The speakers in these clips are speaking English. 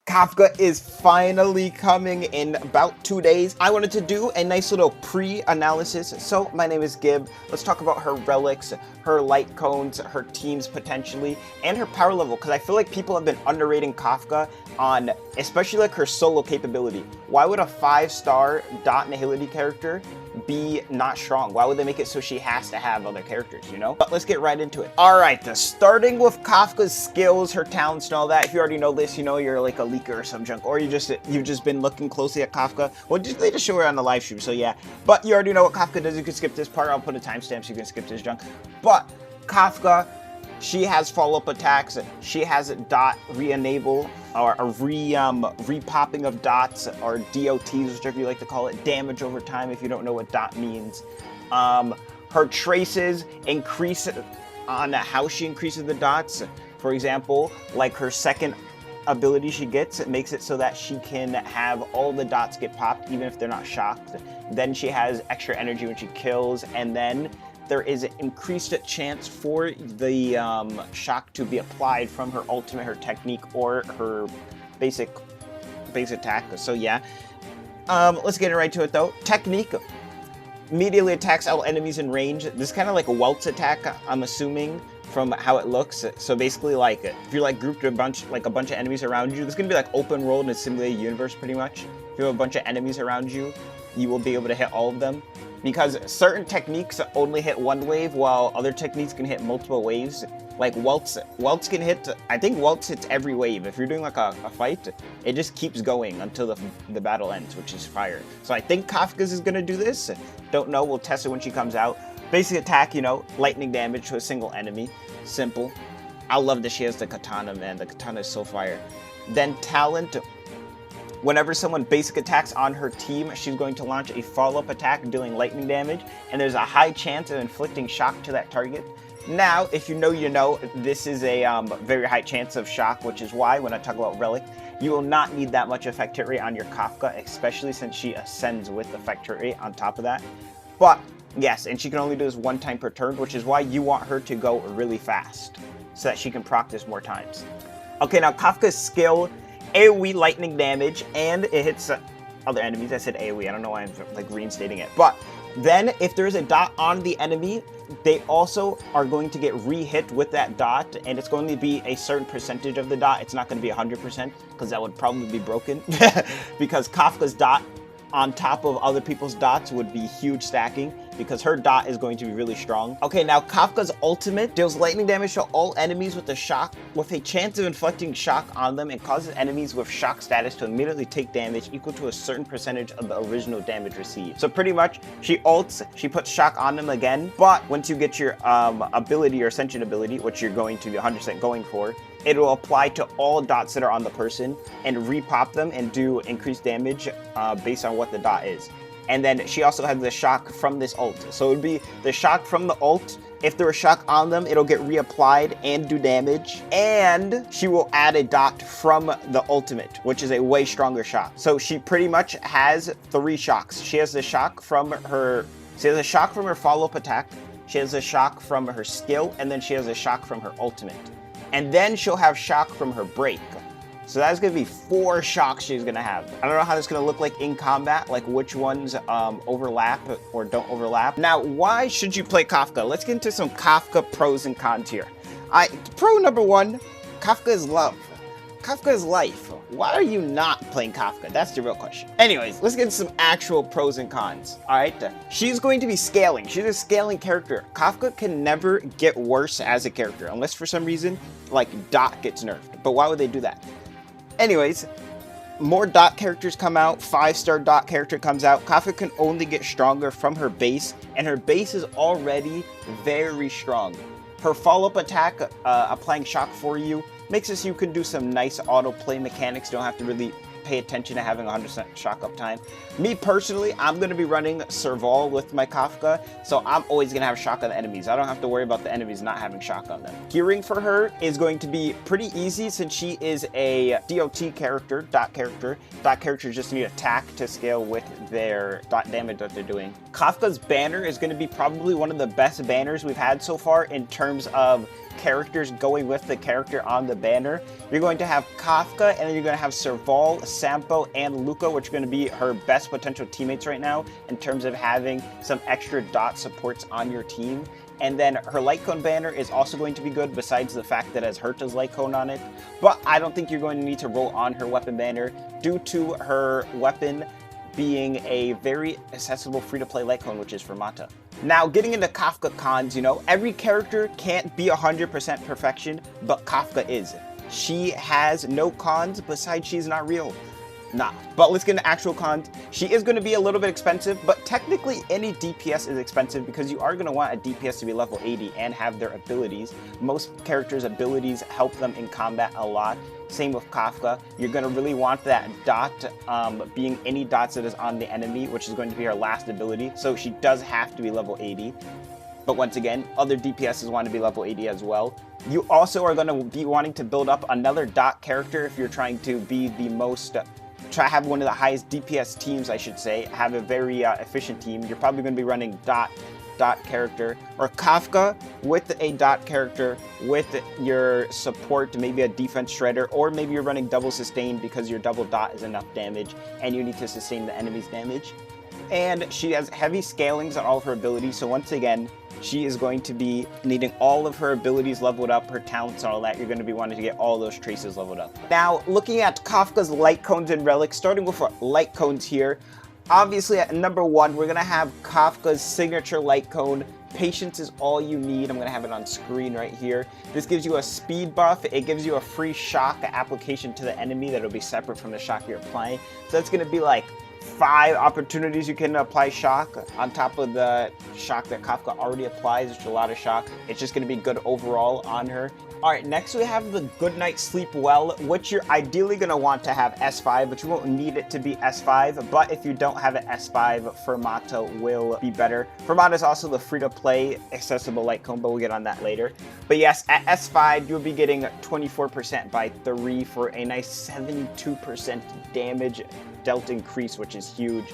Kafka is finally coming in about 2 days. I wanted to do a nice little pre-analysis. So my name is Gib. Let's talk about her relics, her Lightcones, her teams potentially, and her power level, because I feel like people have been underrating Kafka on especially like her solo capability. Why would a 5-star dot nihility character be not strong? Why would they make it so she has to have other characters, you know? But let's get right into it. All right, starting with Kafka's skills, her talents and all that. If you already know this, you know you're like a leaker or some junk, or you've just been looking closely at Kafka. Well, they just show her on the live stream, so yeah. But you already know what Kafka does. You can skip this part. I'll put a timestamp so you can skip this junk. But Kafka, she has follow-up attacks. She has dot re-enable, or a re-popping of dots, or DOTs, whichever you like to call it, damage over time if you don't know what dot means. Her traces increase on how she increases the dots. For example, like her second ability she gets, it makes it so that she can have all the dots get popped even if they're not shocked. Then she has extra energy when she kills, and then there is an increased chance for the shock to be applied from her ultimate, her technique, or her base attack. So yeah, let's get right to it though. Technique immediately attacks all enemies in range. This is kind of like a Welt's attack, I'm assuming, from how it looks. So basically, like, if you're like grouped a bunch of enemies around you, this is gonna be like open world in a simulated universe pretty much. If you have a bunch of enemies around you, you will be able to hit all of them, because certain techniques only hit one wave while other techniques can hit multiple waves. Like Welt's can hit, I think Welt's hits every wave. If you're doing like a fight, it just keeps going until the battle ends, which is fire. So I think Kafka's is gonna do this. Don't know, we'll test it when she comes out. Basic attack, you know, lightning damage to a single enemy. Simple. I love that she has the katana, man. The katana is so fire. Then talent. Whenever someone basic attacks on her team, she's going to launch a follow-up attack dealing lightning damage, and there's a high chance of inflicting shock to that target. Now, if you know, this is a very high chance of shock, which is why when I talk about Relic, you will not need that much effect hit rate on your Kafka, especially since she ascends with effect hit rate on top of that. But yes, and she can only do this one time per turn, which is why you want her to go really fast, so that she can practice more times. Okay, now Kafka's skill, AoE lightning damage, and it hits other enemies. I said AoE, I don't know why I'm like reinstating it. But then if there's a dot on the enemy, they also are going to get re-hit with that dot, and it's going to be a certain percentage of the dot. It's not going to be 100%, because that would probably be broken, because Kafka's dot on top of other people's dots would be huge stacking, because her dot is going to be really strong. Okay, now Kafka's ultimate deals lightning damage to all enemies with a chance of inflicting shock on them, and causes enemies with shock status to immediately take damage equal to a certain percentage of the original damage received. So pretty much, she ults, she puts shock on them again, but once you get your ability, your ascension ability, which you're going to be 100% going for, it will apply to all dots that are on the person and re-pop them and do increased damage based on what the dot is. And then she also has the shock from this ult. So it would be the shock from the ult. If there was shock on them, it'll get reapplied and do damage. And she will add a dot from the ultimate, which is a way stronger shock. So she pretty much has 3 shocks. She has the shock from her follow-up attack. She has a shock from her skill, and then she has a shock from her ultimate. And then she'll have shock from her break. So that's going to be 4 shocks she's going to have. I don't know how this is going to look like in combat, like which ones overlap or don't overlap. Now, why should you play Kafka? Let's get into some Kafka pros and cons here. Pro number 1, Kafka is love. Kafka is life. Why are you not playing Kafka? That's the real question. Anyways, let's get into some actual pros and cons. All right, she's going to be scaling. She's a scaling character. Kafka can never get worse as a character, unless for some reason, like Dot gets nerfed. But why would they do that? Anyways, more dot characters come out, 5-star dot character comes out. Kafka can only get stronger from her base, and her base is already very strong. Her follow-up attack, applying shock for you, makes it so you can do some nice auto play mechanics. You don't have to really pay attention to having 100% shock uptime. Me personally, I'm going to be running Serval with my Kafka, so I'm always going to have shock on the enemies. I don't have to worry about the enemies not having shock on them. Gearing for her is going to be pretty easy since she is a DOT character, dot character. Dot characters just need attack to scale with their dot damage that they're doing. Kafka's banner is going to be probably one of the best banners we've had so far in terms of characters going with the character on the banner. You're going to have Kafka, and then you're going to have Serval, Sampo, and Luca, which are going to be her best potential teammates right now in terms of having some extra dot supports on your team. And then her Lightcone banner is also going to be good, besides the fact that it has Herta's Lightcone on it. But I don't think you're going to need to roll on her weapon banner due to her weapon being a very accessible free-to-play Lightcone, which is Fermata. Now, getting into Kafka cons, you know, every character can't be 100% perfection, but Kafka is. She has no cons, besides she's not real. Nah, but let's get into actual cons. She is going to be a little bit expensive, but technically any DPS is expensive because you are going to want a DPS to be level 80 and have their abilities. Most characters' abilities help them in combat a lot. Same with Kafka. You're going to really want that dot being any dots that is on the enemy, which is going to be her last ability. So she does have to be level 80. But once again, other DPSs want to be level 80 as well. You also are going to be wanting to build up another dot character if you're trying to be the most... try to have one of the highest DPS teams, I should say, have a very efficient team. You're probably going to be running dot character, or Kafka with a dot character with your support, maybe a defense shredder, or maybe you're running double sustain because your double dot is enough damage and you need to sustain the enemy's damage. And she has heavy scalings on all of her abilities, so once again, she is going to be needing all of her abilities leveled up, her talents and all that. You're going to be wanting to get all those traces leveled up. Now, looking at Kafka's Lightcones and Relics, starting with Lightcones here. Obviously, at number 1, we're going to have Kafka's signature Lightcone. Patience is all you need. I'm going to have it on screen right here. This gives you a speed buff. It gives you a free shock application to the enemy that will be separate from the shock you're applying. So that's going to be like 5 opportunities you can apply shock on top of the shock that Kafka already applies, which is a lot of shock. It's just going to be good overall on her. Alright, next we have the Good Night Sleep Well, which you're ideally going to want to have S5, but you won't need it to be S5. But if you don't have an S5, Fermata will be better. Fermata is also the free-to-play accessible Lightcone, but we'll get on that later. But yes, at S5, you'll be getting 24% by 3 for a nice 72% damage dealt increase, which is huge.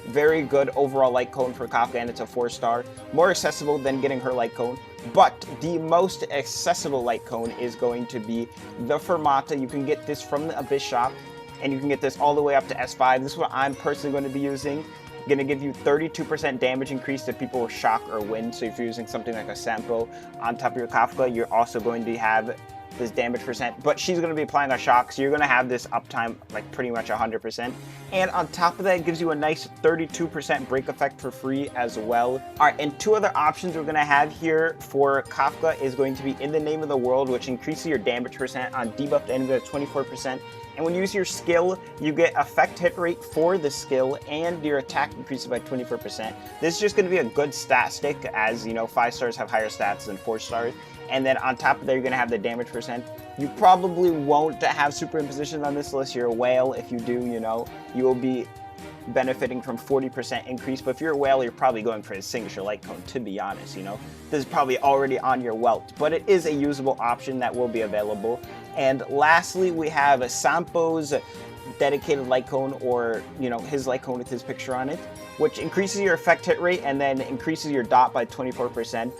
Very good overall Lightcone for Kafka, and it's a 4-star. More accessible than getting her Lightcone. But the most accessible Lightcone is going to be the Fermata. You can get this from the Abyss shop, and you can get this all the way up to S5. This is what I'm personally going to be using. Going to give you 32% damage increase if people shock or win. So if you're using something like a Sampo on top of your Kafka, you're also going to have this damage percent, but she's going to be applying a shock, so you're going to have this uptime like pretty much 100%. And on top of that, it gives you a nice 32% break effect for free as well. Alright, and 2 other options we're going to have here for Kafka is going to be In the Name of the World, which increases your damage percent on debuffed enemies by 24%. And when you use your skill, you get effect hit rate for the skill, and your attack increases by 24%. This is just going to be a good stat stick, as you know, 5 stars have higher stats than 4 stars. And then on top of that, you're going to have the damage percent. You probably won't have superimposition on this unless you're a whale. If you do, you know, you will be benefiting from 40% increase. But if you're a whale, you're probably going for a signature Lightcone, to be honest, you know. This is probably already on your welt, but it is a usable option that will be available. And lastly, we have Sampo's dedicated Lightcone, or, you know, his Lightcone with his picture on it, which increases your effect hit rate and then increases your dot by 24%.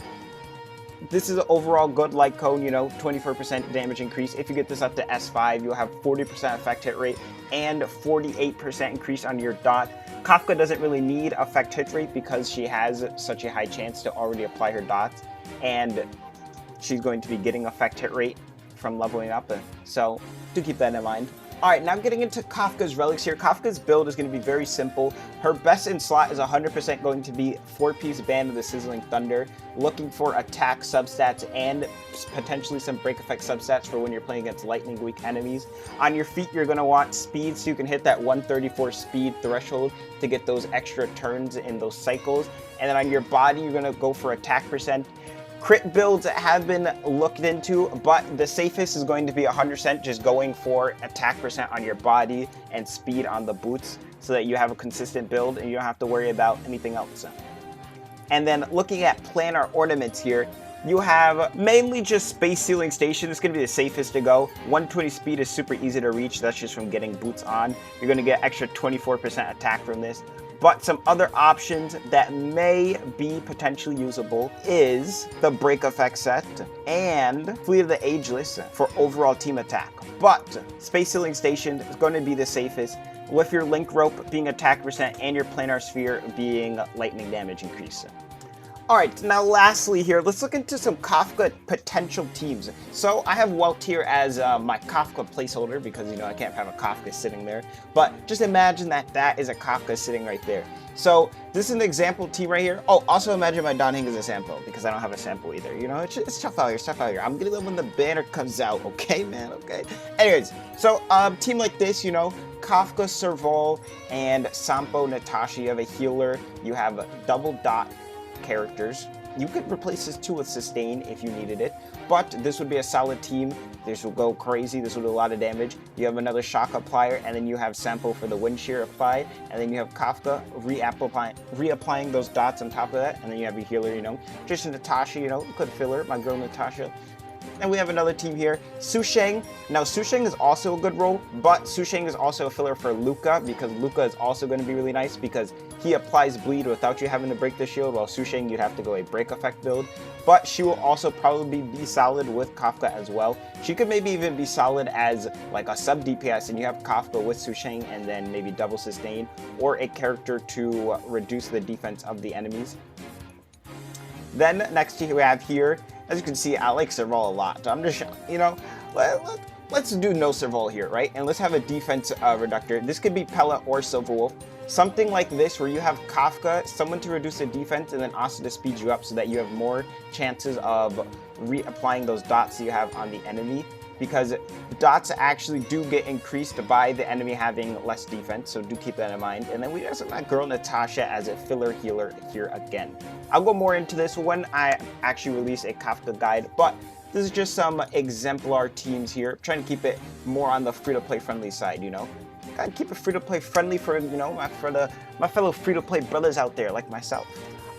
This is an overall good Lightcone, you know, 24% damage increase. If you get this up to S5, you'll have 40% effect hit rate and 48% increase on your dot. Kafka doesn't really need effect hit rate because she has such a high chance to already apply her dots, and she's going to be getting effect hit rate from leveling up, so do keep that in mind. Alright, now getting into Kafka's Relics here. Kafka's build is going to be very simple. Her best in slot is 100% going to be 4-piece Band of the Sizzling Thunder, looking for attack substats and potentially some break effect substats for when you're playing against lightning weak enemies. On your feet, you're going to want speed, so you can hit that 134 speed threshold to get those extra turns in those cycles. And then on your body, you're going to go for attack percent. Crit builds have been looked into, but the safest is going to be 100% just going for attack percent on your body and speed on the boots, so that you have a consistent build and you don't have to worry about anything else. And then looking at planar ornaments here, you have mainly just Space Ceiling Station. It's going to be the safest to go. 120 speed is super easy to reach. That's just from getting boots on. You're going to get extra 24% attack from this. But some other options that may be potentially usable is the Break Effect set and Fleet of the Ageless for overall team attack. But Space Sealing Station is going to be the safest, with your Link Rope being attack percent and your Planar Sphere being lightning damage increase. Alright, now lastly here, let's look into some Kafka potential teams. So I have Welt here as my Kafka placeholder because, you know, I can't have a Kafka sitting there. But just imagine that that is a Kafka sitting right there. So this is an example team right here. Oh, also imagine my Donning is a sample because I don't have a sample either. You know, it's tough out here, stuff out here. I'm gonna live when the banner comes out, okay, man, okay? Anyways, so team like this, you know, Kafka, Serval, and Sampo, Natasha, you have a healer, you have double dot characters. You could replace this too with sustain if you needed it, but this would be a solid team. This will go crazy. This will do a lot of damage. You have another shock applier, and then you have Sampo for the wind shear applied, and then you have Kafka reapplying those dots on top of that, and then you have a healer, you know, just Natasha, you know, good filler, my girl Natasha. And we have another team here, Susheng. Now, Susheng is also a good role, but Susheng is also a filler for Luca, because Luca is also going to be really nice because he applies bleed without you having to break the shield, while Susheng, you'd have to go a break effect build. But she will also probably be solid with Kafka as well. She could maybe even be solid as like a sub DPS, and you have Kafka with Susheng and then maybe double sustain, or a character to reduce the defense of the enemies. Then next we have here, as you can see, I like Serval a lot. I'm just, you know, let's do no Serval here, right? And let's have a defense reductor. This could be Pella or Silverwolf. Something like this where you have Kafka, someone to reduce the defense and then also to speed you up so that you have more chances of reapplying those dots you have on the enemy. Because dots actually do get increased by the enemy having less defense, so do keep that in mind. And then we have my girl Natasha as a filler healer here again. I'll go more into this when I actually release a Kafka guide, but this is just some exemplar teams here. I'm trying to keep it more on the free-to-play friendly side, you know. Gotta keep it free-to-play friendly for, you know, my fellow free-to-play brothers out there like myself.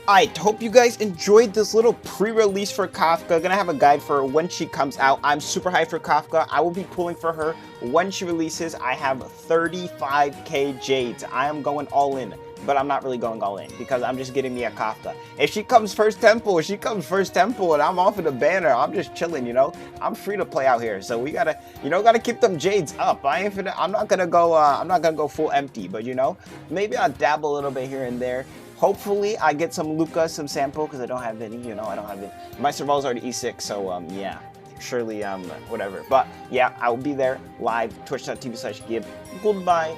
Alright, hope you guys enjoyed this little pre-release for Kafka. Gonna have a guide for when she comes out. I'm super hyped for Kafka. I will be pulling for her when she releases. I have 35k Jades. I am going all in, but I'm not really going all in because I'm just getting me a Kafka. If she comes first temple, and I'm off of the banner, I'm just chilling, you know. I'm free to play out here, so we gotta, you know, gotta keep them Jades up. I'm not gonna go full empty, but you know, maybe I'll dabble a little bit here and there. Hopefully, I get some Luca, some Sampo, because I don't have any, you know, I don't have it. My Serval's already E6, so, yeah, surely, whatever. But, yeah, I will be there live, twitch.tv/gibbb. Goodbye.